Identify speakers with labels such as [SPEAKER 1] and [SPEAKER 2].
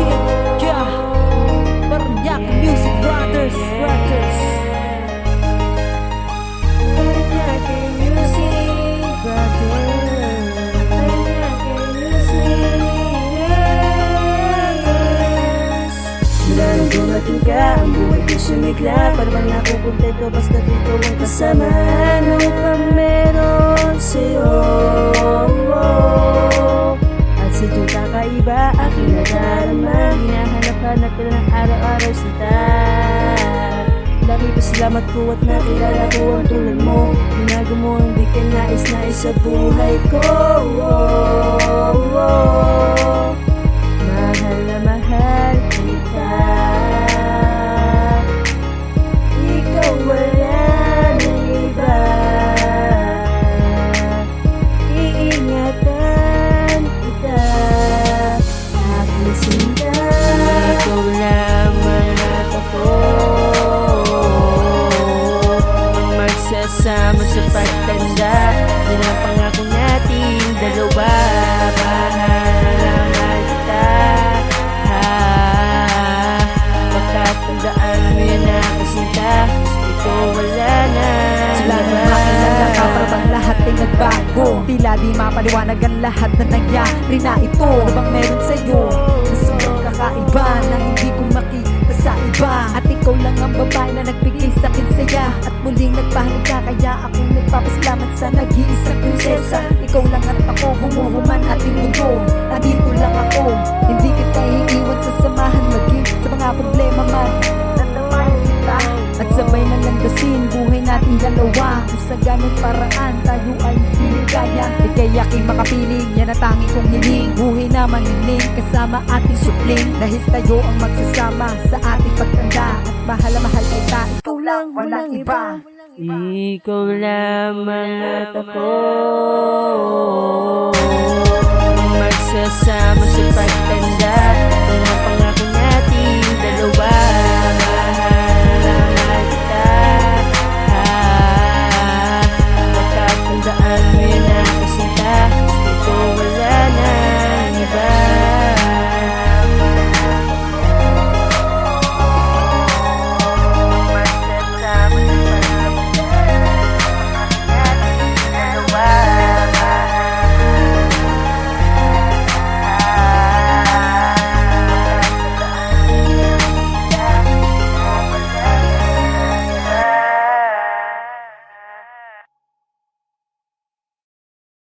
[SPEAKER 1] shit, yeah. Paranaque Music Brothers.
[SPEAKER 2] Paranaque Music Brothers. Mula nang dumating ka, ang buhay ko sumigla. Parang nakukumpleto basta't ikaw ang kasama. Ano pa meron sa'yo? At sadyang kakaiba aking nadarama. Hinahanap-hanap ka ng araw-araw sita. Lagi pasalamat ko at nakilala ko ang tulad mo. Binago mo ang di ka nais-nais sa buhay ko. Mahal na mahal kita. Ikaw wala na iba. Iingatan kita. Aking sinta. Ikaw lamang at ako. Magsasama sa pagtanda. Yan ang pangako nating dalawa. Mahal kita. Pagkatandaan mo yan na kasinta. Ito wala na.
[SPEAKER 1] Sila nang makilala ka, parang lahat ay nagbago. Tila di mapaliwanag ang lahat na nangyari na ito. Ano bang meron sa'yo? Sobrang kakaiba na hindi ko makita sa iba. At ikaw lang ang babae na nagbigay sa'kin saya. At muling nagpahalaga kaya ako'y nagpapasalamat sa nag-iisang prinsesa. Ikaw lang at ako, humuhuman ating mundo. Nandito lang ako, hindi kita iiwan sa samahan. Maging sa mga problema man, tatamayan kita. At sabay na landasin buhay natin dalawa. Kung sa ganong paraan tayo ay piligaya. Di kaya aking makapiling, yan ang tangi kong hiling. Buhay na manining kasama ating supling. Dahil tayo ang magsasama sa ating pagtanda. At mahal na mahal kita, ikaw lang, walang iba.
[SPEAKER 2] Ikaw lamang at ako. Magsasama sa pagtanda.